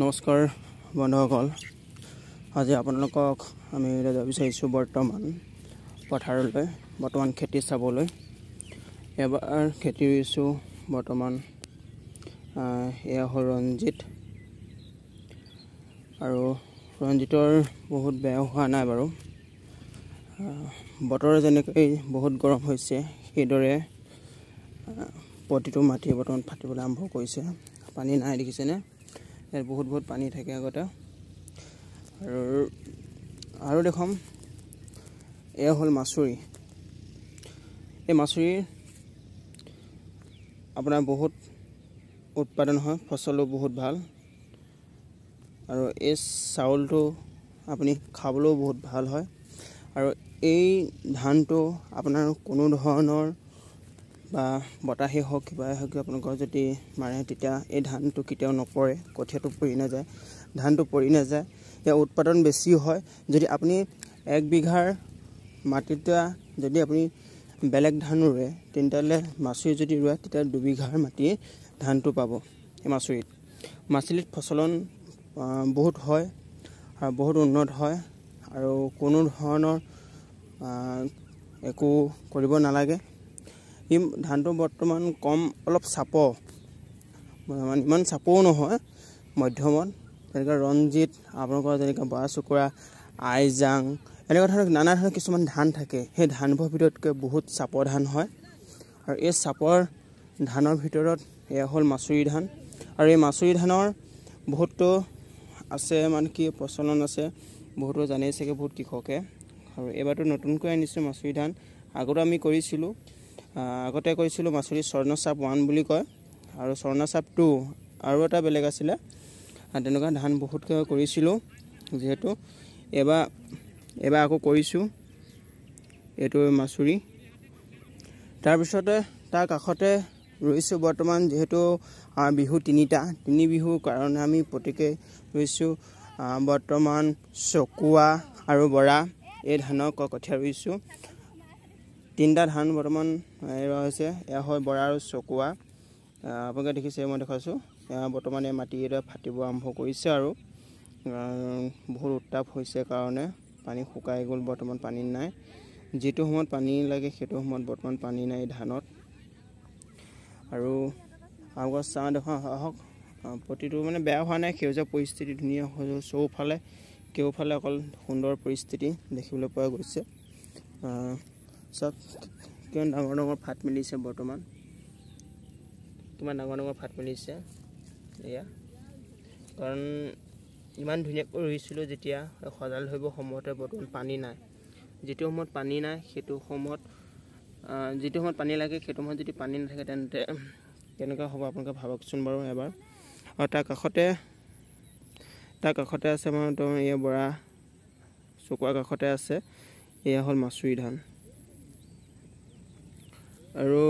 নমস্কাৰ বন্ধুসকল, আজি আপোনালোকক আমি যাব বিচাৰিছোঁ বৰ্তমান পথাৰলৈ, বৰ্তমান খেতি চাবলৈ। এবাৰ খেতি ৰুইছোঁ বৰ্তমান, এয়া হ'ল ৰঞ্জিত। আৰু ৰঞ্জিতৰ বহুত বেয়া হোৱা নাই বাৰু। বতৰ যেনেকৈ বহুত গৰম হৈছে, সেইদৰে প্ৰতিটো মাটি বৰ্তমান ফাটিবলৈ আৰম্ভ কৰিছে। পানী নাই দেখিছেনে? ইয়াত বহুত পানী থাকে আগতে। আৰু দেখোন এয়া হ'ল মাচুৰি। এই মাচুৰিৰ আপোনাৰ বহুত উৎপাদন হয়, ফচলো বহুত ভাল। আৰু এই চাউলটো আপুনি খাবলৈও বহুত ভাল হয়। আৰু এই ধানটো আপোনাৰ কোনো ধৰণৰ বা বতাহেই হওক কিবাই হওক আপোনালোকৰ যদি মাৰে, তেতিয়া এই ধানটো কেতিয়াও নপৰে, কঠীয়াটো পৰি নাযায়, ধানটো পৰি নাযায়। ইয়াৰ উৎপাদন বেছি হয়। যদি আপুনি 1 বিঘাৰ মাটিত যদি আপুনি বেলেগ ধান ৰুৱে, তেতিয়াহ'লে মাচুৰি যদি ৰুৱে, তেতিয়া 2 বিঘাৰ মাটি ধানটো পাব। এই মাচুৰিত ফচলন বহুত হয় আৰু বহুত উন্নত হয়। আৰু কোনো ধৰণৰ একো কৰিব নালাগে। এই ধানটো বৰ্তমান অলপ চাপৰ, ইমান চাপৰো নহয়, মধ্যমত। যেনেকৈ ৰঞ্জিত, আপোনালোকৰ যেনেকৈ বৰা চুকুৰা, আইজাং, এনেকুৱা ধৰণৰ নানা ধৰণৰ কিছুমান ধান থাকে। সেই ধানবোৰৰ ভিতৰতকৈ বহুত চাপৰ ধান হয়। আৰু এই চাপৰ ধানৰ ভিতৰত এয়া হ'ল মাচুৰি ধান। আৰু এই মাচুৰি ধানৰ বহুতো আছে, মানে কি প্ৰচলন আছে, বহুতো জানেই চাগে বহুত কৃষকে। আৰু এইবাৰতো নতুনকৈ আনিছোঁ মাচুৰি ধান। আগতে আমি কৰিছিলোঁ মাচুৰি স্বৰ্ণচাপ 1 বুলি কয়, আৰু স্বৰ্ণচাপ 2 আৰু এটা বেলেগ আছিলে। তেনেকুৱা ধান বহুতকৈ কৰিছিলোঁ। যিহেতু এইবাৰ আকৌ কৰিছোঁ এইটো মাচুৰি। তাৰপিছতে তাৰ কাষতে ৰুইছোঁ বৰ্তমান, যিহেতু বিহু 3টা, 3 বিহুৰ কাৰণে আমি প্ৰত্যেকেই ৰুইছোঁ বৰ্তমান চকুৱা আৰু বৰা। এই ধানৰ কঠীয়া ৰুইছোঁ। 3টা ধান বৰ্তমান এয়া হৈছে, এয়া হয় বৰা আৰু চকুৱা। আপোনালোকে দেখিছে, মই দেখাইছোঁ। বৰ্তমান এই মাটি এটা ফাটিব আৰম্ভ কৰিছে আৰু বহুত উত্তাপ হৈছে কাৰণে পানী শুকাই গ'ল। বৰ্তমান পানী নাই। যিটো সময়ত পানী লাগে সেইটো সময়ত বৰ্তমান পানী নাই ধানত। আৰু আগত চাওঁ আহক, প্ৰতিটো মানে বেয়া হোৱা নাই, সেউজীয়া পৰিস্থিতি ধুনীয়া হৈ কেওফালে অকল সুন্দৰ পৰিস্থিতি দেখিবলৈ পোৱা গৈছে। চব কিমান ডাঙৰ ফাট মেলিছে বৰ্তমান, কিমান ডাঙৰ ফাট মেলিছে এয়া। কাৰণ ইমান ধুনীয়াকৈ ৰুইছিলোঁ, যেতিয়া সজাল ধৰিব সময়তে বৰ্তমান পানী নাই। যিটো সময়ত পানী নাই, যিটো সময়ত পানী লাগে, সেইটো সময়ত যদি পানী নাথাকে, তেন্তে কেনেকুৱা হ'ব আপোনালোকে ভাবকচোন বাৰু এবাৰ। আৰু তাৰ কাষতে আছে মানে এয়া বৰা চকুৱাৰ কাষতে আছে, এয়া হ'ল মাচুৰি ধান। আৰু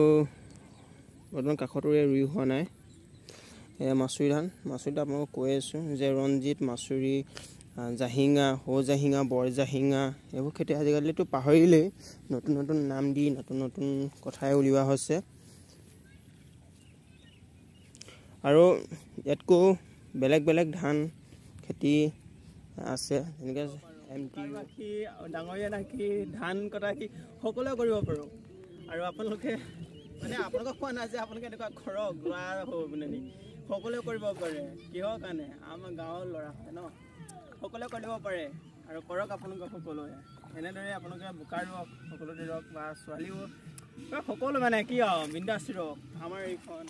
বৰ্তমান কাষতো ৰুই হোৱা নাই, এয়া মাচুৰি ধান। মাচুৰিটো আপোনালোকক কৈ আছোঁ যে ৰঞ্জিত, মাচুৰি, জাহিঙা, সৌজাহিঙা, বৰজাহিঙা, এইবোৰ খেতি আজিকালিতো পাহৰিলেই, নতুন নাম দি নতুন কথাই উলিওৱা হৈছে। আৰু ইয়াতকৈ বেলেগ ধান খেতি আছে, যেনেকৈ ডাঙৰীয়া নাকি, ধান কটা কি, সকলোৱে কৰিব পাৰোঁ। আৰু আপোনালোকে আপোনালোকক কোৱা নাই যে আপোনালোকে এনেকুৱা ঘৰৰ গোৱা মানে সকলোৱে কৰিব পাৰে। কিহৰ কাৰণে? আমাৰ গাঁৱৰ ল'ৰা হয় ন, সকলোৱে কৰিব পাৰে। আৰু কৰক আপোনালোকে সকলোৱে এনেদৰে। আপোনালোকে বোকা ৰুৱক, সকলোতে ৰওক, বা ছোৱালীও সকলো, মানে কি আৰু বিন্দাছ ৰওক। আমাৰ এইখন